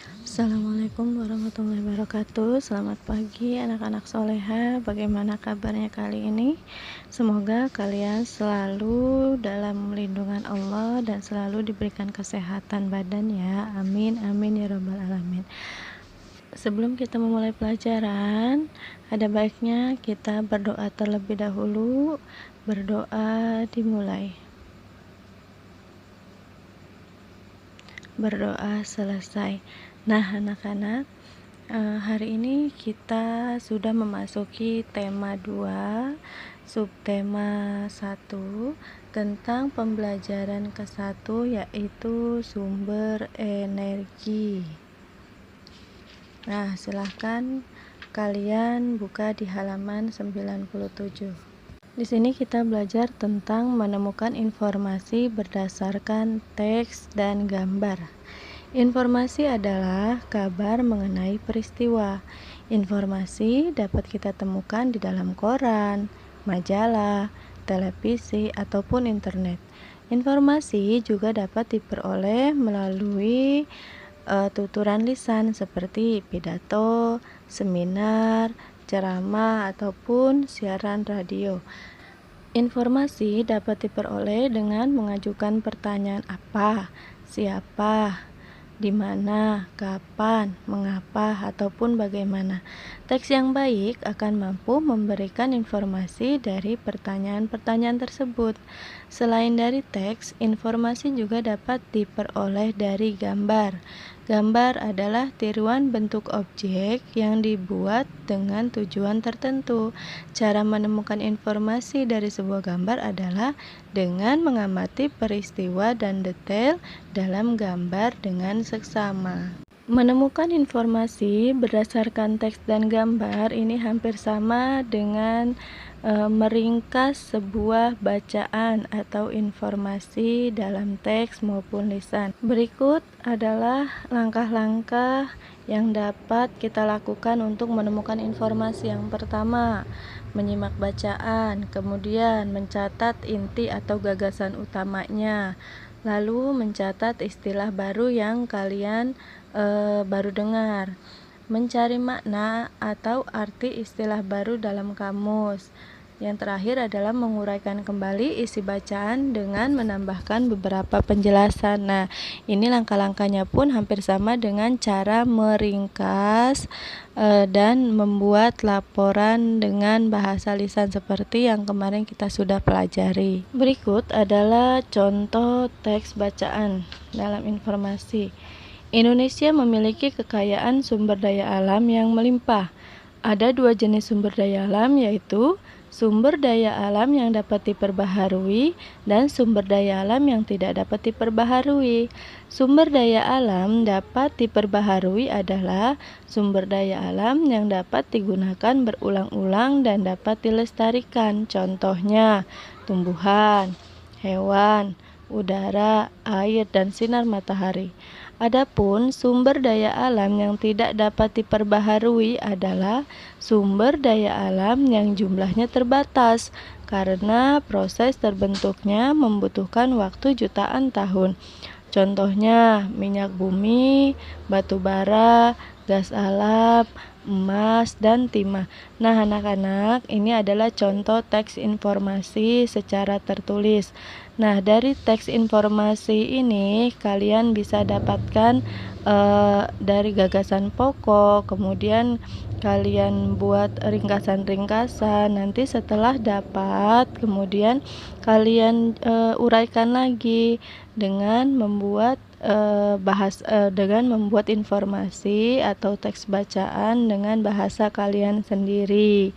Assalamualaikum warahmatullahi wabarakatuh. Selamat pagi anak-anak soleha. Bagaimana kabarnya kali ini? Semoga kalian selalu dalam lindungan Allah dan selalu diberikan kesehatan badan ya. Amin amin ya rabbal alamin. Sebelum kita memulai pelajaran, ada baiknya kita berdoa terlebih dahulu. Berdoa dimulai. Berdoa selesai. Nah, anak-anak, hari ini kita sudah memasuki tema 2, subtema 1 tentang pembelajaran ke-1, yaitu sumber energi. Nah, silahkan kalian buka di halaman 97. Di sini kita belajar tentang menemukan informasi berdasarkan teks dan gambar. Informasi adalah kabar mengenai peristiwa. Informasi dapat kita temukan di dalam koran, majalah, televisi, ataupun internet. Informasi juga dapat diperoleh melalui tuturan lisan seperti pidato, seminar, ceramah, ataupun siaran radio. Informasi dapat diperoleh dengan mengajukan pertanyaan apa, siapa, di mana, kapan, mengapa, ataupun bagaimana. Teks yang baik akan mampu memberikan informasi dari pertanyaan-pertanyaan tersebut. Selain dari teks, informasi juga dapat diperoleh dari gambar. Gambar adalah tiruan bentuk objek yang dibuat dengan tujuan tertentu. Cara menemukan informasi dari sebuah gambar adalah dengan mengamati peristiwa dan detail dalam gambar dengan seksama. Menemukan informasi berdasarkan teks dan gambar ini hampir sama dengan meringkas sebuah bacaan atau informasi dalam teks maupun lisan. Berikut adalah langkah-langkah yang dapat kita lakukan untuk menemukan informasi. Yang pertama, menyimak bacaan, kemudian mencatat inti atau gagasan utamanya, lalu mencatat istilah baru yang kalian baru dengar, mencari makna atau arti istilah baru dalam kamus. Yang terakhir adalah menguraikan kembali isi bacaan dengan menambahkan beberapa penjelasan. Nah, ini langkah-langkahnya pun hampir sama dengan cara meringkas dan membuat laporan dengan bahasa lisan seperti yang kemarin kita sudah pelajari. Berikut adalah contoh teks bacaan dalam informasi. Indonesia memiliki kekayaan sumber daya alam yang melimpah. Ada dua jenis sumber daya alam, yaitu sumber daya alam yang dapat diperbaharui dan sumber daya alam yang tidak dapat diperbaharui. Sumber daya alam dapat diperbaharui adalah sumber daya alam yang dapat digunakan berulang-ulang dan dapat dilestarikan. Contohnya, tumbuhan, hewan, udara, air, dan sinar matahari. Adapun sumber daya alam yang tidak dapat diperbaharui adalah sumber daya alam yang jumlahnya terbatas karena proses terbentuknya membutuhkan waktu jutaan tahun. Contohnya minyak bumi, batu bara, gas alam, emas, dan timah. Nah, anak-anak, ini adalah contoh teks informasi secara tertulis. Nah, dari teks informasi ini kalian bisa dapatkan dari gagasan pokok, kemudian kalian buat ringkasan-ringkasan. Nanti setelah dapat, kemudian kalian uraikan lagi dengan membuat dengan membuat informasi atau teks bacaan dengan bahasa kalian sendiri.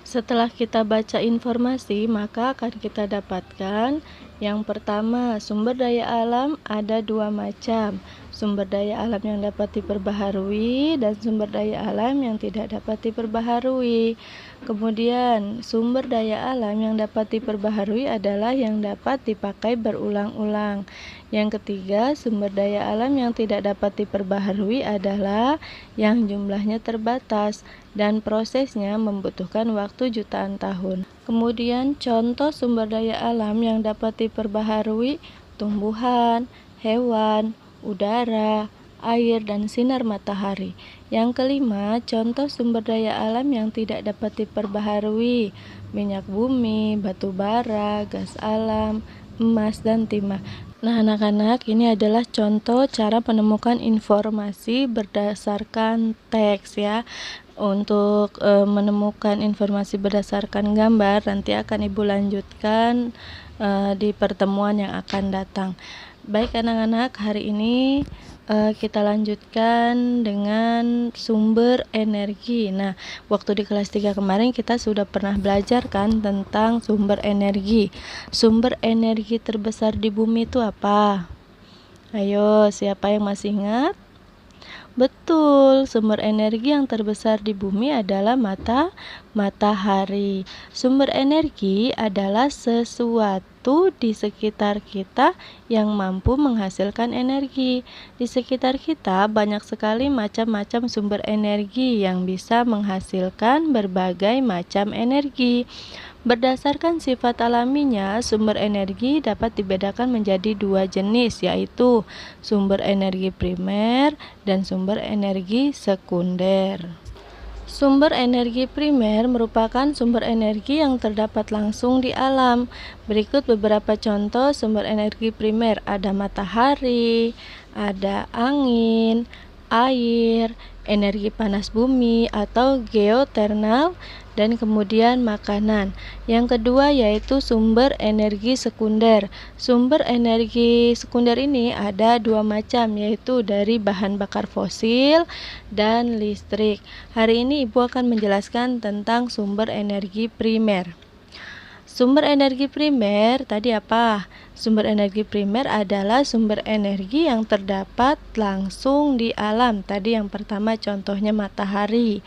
Setelah kita baca informasi, maka akan kita dapatkan yang pertama, sumber daya alam ada dua macam. Sumber daya alam yang dapat diperbaharui dan sumber daya alam yang tidak dapat diperbaharui. Kemudian, sumber daya alam yang dapat diperbaharui adalah yang dapat dipakai berulang-ulang. Yang ketiga, sumber daya alam yang tidak dapat diperbaharui adalah yang jumlahnya terbatas dan prosesnya membutuhkan waktu jutaan tahun. Kemudian contoh sumber daya alam yang dapat diperbaharui: tumbuhan, hewan, udara, air, dan sinar matahari. Yang kelima, contoh sumber daya alam yang tidak dapat diperbaharui: minyak bumi, batu bara, gas alam, emas, dan timah. Nah, anak-anak, ini adalah contoh cara menemukan informasi berdasarkan teks ya. Untuk menemukan informasi berdasarkan gambar nanti akan Ibu lanjutkan di pertemuan yang akan datang. Baik anak-anak, hari ini kita lanjutkan dengan sumber energi. Nah, waktu di kelas 3 kemarin kita sudah pernah belajar kan tentang sumber energi. Sumber energi terbesar di bumi itu apa? Ayo, siapa yang masih ingat? Betul, sumber energi yang terbesar di bumi adalah matahari. Sumber energi adalah sesuatu di sekitar kita yang mampu menghasilkan energi. Di sekitar kita banyak sekali macam-macam sumber energi yang bisa menghasilkan berbagai macam energi. Berdasarkan sifat alaminya, sumber energi dapat dibedakan menjadi dua jenis, yaitu sumber energi primer dan sumber energi sekunder. Sumber energi primer merupakan sumber energi yang terdapat langsung di alam. Berikut beberapa contoh sumber energi primer: ada matahari, ada angin, air, energi panas bumi atau geothermal, dan kemudian makanan. Yang kedua yaitu sumber energi sekunder. Sumber energi sekunder ini ada dua macam, yaitu dari bahan bakar fosil dan listrik. Hari ini Ibu akan menjelaskan tentang sumber energi primer. Sumber energi primer tadi apa? Sumber energi primer adalah sumber energi yang terdapat langsung di alam. Tadi yang pertama contohnya matahari.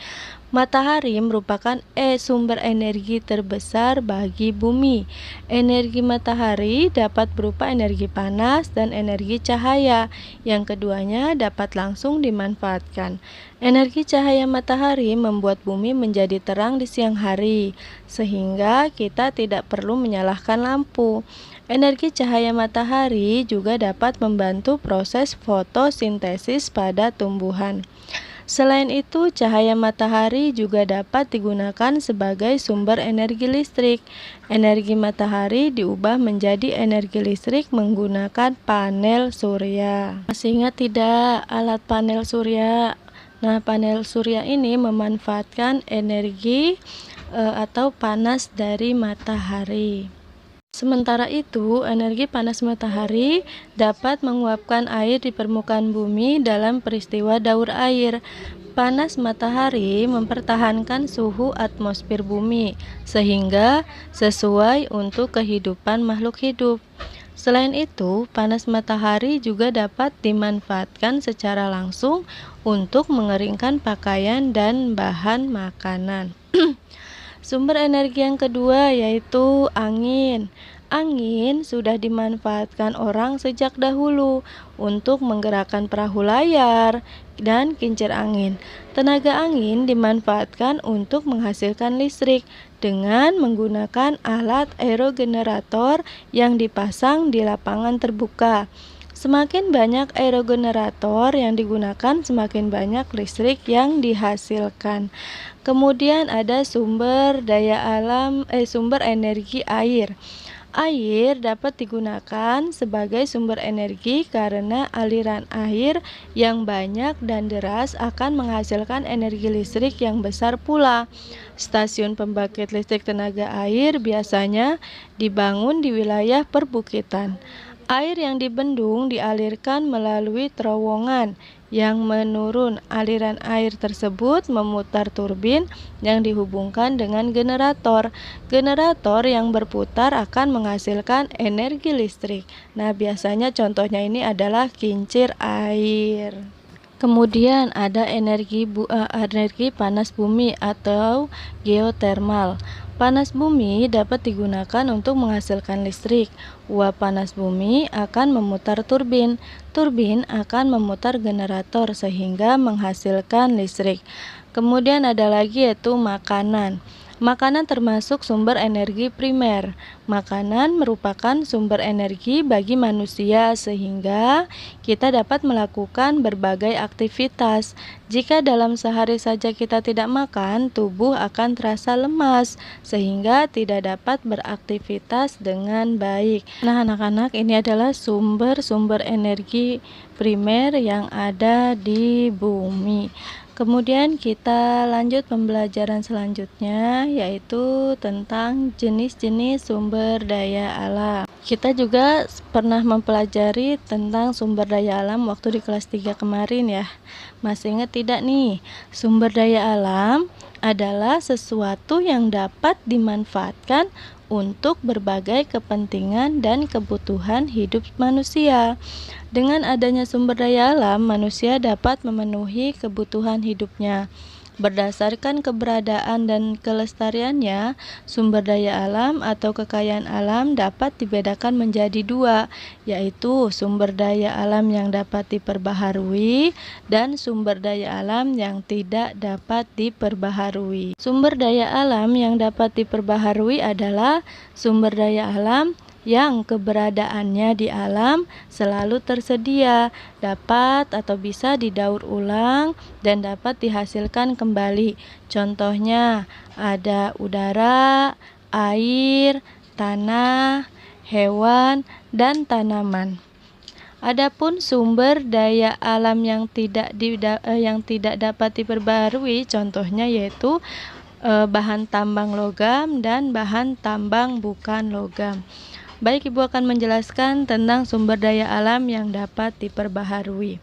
Matahari merupakan sumber energi terbesar bagi bumi. Energi matahari dapat berupa energi panas dan energi cahaya. Yang keduanya dapat langsung dimanfaatkan. Energi cahaya matahari membuat bumi menjadi terang di siang hari, sehingga kita tidak perlu menyalakan lampu. Energi cahaya matahari juga dapat membantu proses fotosintesis pada tumbuhan. Selain itu, cahaya matahari juga dapat digunakan sebagai sumber energi listrik. Energi matahari diubah menjadi energi listrik menggunakan panel surya. Masih ingat tidak alat panel surya? Nah, panel surya ini memanfaatkan energi atau panas dari matahari. Sementara itu, energi panas matahari dapat menguapkan air di permukaan bumi dalam peristiwa daur air. Panas matahari mempertahankan suhu atmosfer bumi, sehingga sesuai untuk kehidupan makhluk hidup. Selain itu, panas matahari juga dapat dimanfaatkan secara langsung untuk mengeringkan pakaian dan bahan makanan. Sumber energi yang kedua yaitu angin. Angin sudah dimanfaatkan orang sejak dahulu untuk menggerakkan perahu layar dan kincir angin. Tenaga angin dimanfaatkan untuk menghasilkan listrik dengan menggunakan alat aerogenerator yang dipasang di lapangan terbuka. Semakin banyak aerogenerator yang digunakan, semakin banyak listrik yang dihasilkan. Kemudian ada sumber energi air. Air dapat digunakan sebagai sumber energi karena aliran air yang banyak dan deras akan menghasilkan energi listrik yang besar pula. Stasiun pembangkit listrik tenaga air biasanya dibangun di wilayah perbukitan. Air yang dibendung dialirkan melalui terowongan yang menurun. Aliran air tersebut memutar turbin yang dihubungkan dengan generator. Generator yang berputar akan menghasilkan energi listrik. Nah, biasanya contohnya ini adalah kincir air. Kemudian ada energi panas bumi atau geothermal. Panas bumi dapat digunakan untuk menghasilkan listrik. Uap panas bumi akan memutar turbin. Turbin akan memutar generator sehingga menghasilkan listrik. Kemudian ada lagi yaitu makanan. Makanan termasuk sumber energi primer. Makanan merupakan sumber energi bagi manusia sehingga kita dapat melakukan berbagai aktivitas. Jika dalam sehari saja kita tidak makan, tubuh akan terasa lemas sehingga tidak dapat beraktivitas dengan baik. Nah, anak-anak, ini adalah sumber-sumber energi primer yang ada di bumi. Kemudian kita lanjut pembelajaran selanjutnya, yaitu tentang jenis-jenis sumber daya alam. Kita juga pernah mempelajari tentang sumber daya alam waktu di kelas 3 kemarin ya. Masih ingat tidak nih? Sumber daya alam adalah sesuatu yang dapat dimanfaatkan untuk berbagai kepentingan dan kebutuhan hidup manusia. Dengan adanya sumber daya alam, manusia dapat memenuhi kebutuhan hidupnya. Berdasarkan keberadaan dan kelestariannya, sumber daya alam atau kekayaan alam dapat dibedakan menjadi dua, yaitu sumber daya alam yang dapat diperbaharui dan sumber daya alam yang tidak dapat diperbaharui. Sumber daya alam yang dapat diperbaharui adalah sumber daya alam yang keberadaannya di alam selalu tersedia, dapat atau bisa didaur ulang dan dapat dihasilkan kembali. Contohnya ada udara, air, tanah, hewan, dan tanaman. Adapun sumber daya alam yang tidak dapat diperbarui, contohnya yaitu bahan tambang logam dan bahan tambang bukan logam. Baik, Ibu akan menjelaskan tentang sumber daya alam yang dapat diperbaharui.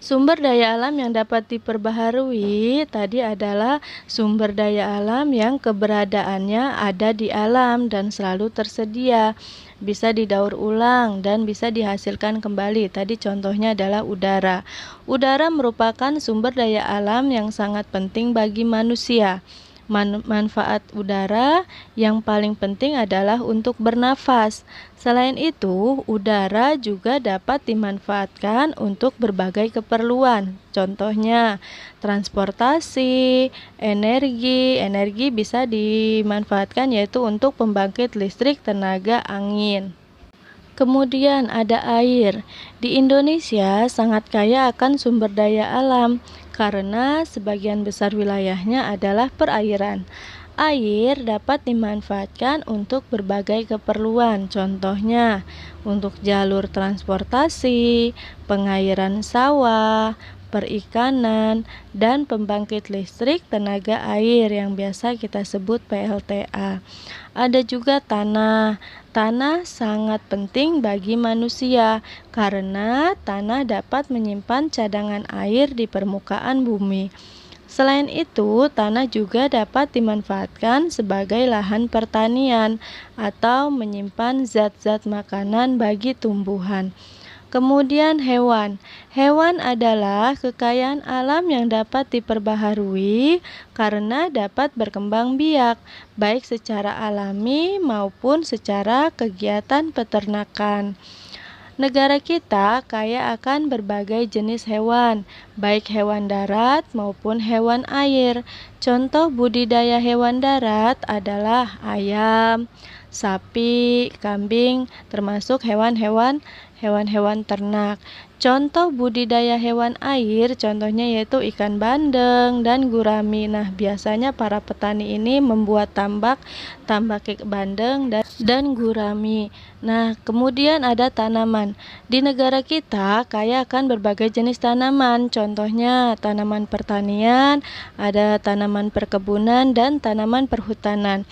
Sumber daya alam yang dapat diperbaharui tadi adalah sumber daya alam yang keberadaannya ada di alam dan selalu tersedia, bisa didaur ulang dan bisa dihasilkan kembali. Tadi contohnya adalah udara. Udara merupakan sumber daya alam yang sangat penting bagi manusia. Manfaat udara yang paling penting adalah untuk bernafas. Selain itu, udara juga dapat dimanfaatkan untuk berbagai keperluan. Contohnya, transportasi, energi bisa dimanfaatkan yaitu untuk pembangkit listrik tenaga angin. Kemudian ada air. Di Indonesia sangat kaya akan sumber daya alam karena sebagian besar wilayahnya adalah perairan. Air dapat dimanfaatkan untuk berbagai keperluan, contohnya untuk jalur transportasi, pengairan sawah, perikanan, dan pembangkit listrik tenaga air yang biasa kita sebut PLTA. Ada juga tanah. Tanah sangat penting bagi manusia karena tanah dapat menyimpan cadangan air di permukaan bumi. Selain itu, tanah juga dapat dimanfaatkan sebagai lahan pertanian atau menyimpan zat-zat makanan bagi tumbuhan. Kemudian hewan. Hewan adalah kekayaan alam yang dapat diperbaharui karena dapat berkembang biak, baik secara alami maupun secara kegiatan peternakan. Negara kita kaya akan berbagai jenis hewan, baik hewan darat maupun hewan air. Contoh budidaya hewan darat adalah ayam, sapi, kambing, termasuk hewan-hewan ternak. Contoh budidaya hewan air, contohnya yaitu ikan bandeng dan gurami. Nah, biasanya para petani ini membuat tambak ikan bandeng dan gurami. Nah, kemudian ada tanaman. Di negara kita kaya akan berbagai jenis tanaman. Contohnya tanaman pertanian, ada tanaman perkebunan dan tanaman perhutanan.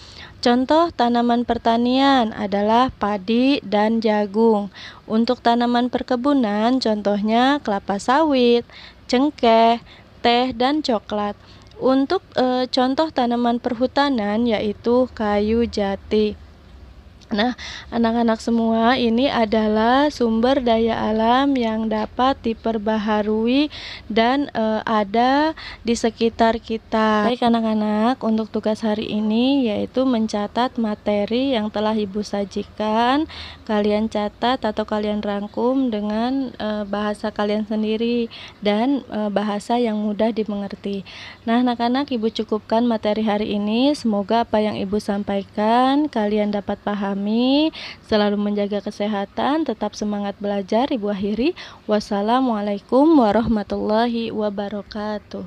Contoh tanaman pertanian adalah padi dan jagung. Untuk tanaman perkebunan, contohnya kelapa sawit, cengkeh, teh, dan coklat. Untuk contoh tanaman perhutanan yaitu kayu jati. Nah, anak-anak semua, ini adalah sumber daya alam yang dapat diperbaharui dan ada di sekitar kita. Baik anak-anak, untuk tugas hari ini yaitu mencatat materi yang telah Ibu sajikan. Kalian catat atau kalian rangkum dengan bahasa kalian sendiri dan bahasa yang mudah dimengerti. Nah, anak-anak, Ibu cukupkan materi hari ini. Semoga apa yang Ibu sampaikan kalian dapat pahami. Selalu menjaga kesehatan, tetap semangat belajar. Ibu akhiri, wassalamualaikum warahmatullahi wabarakatuh.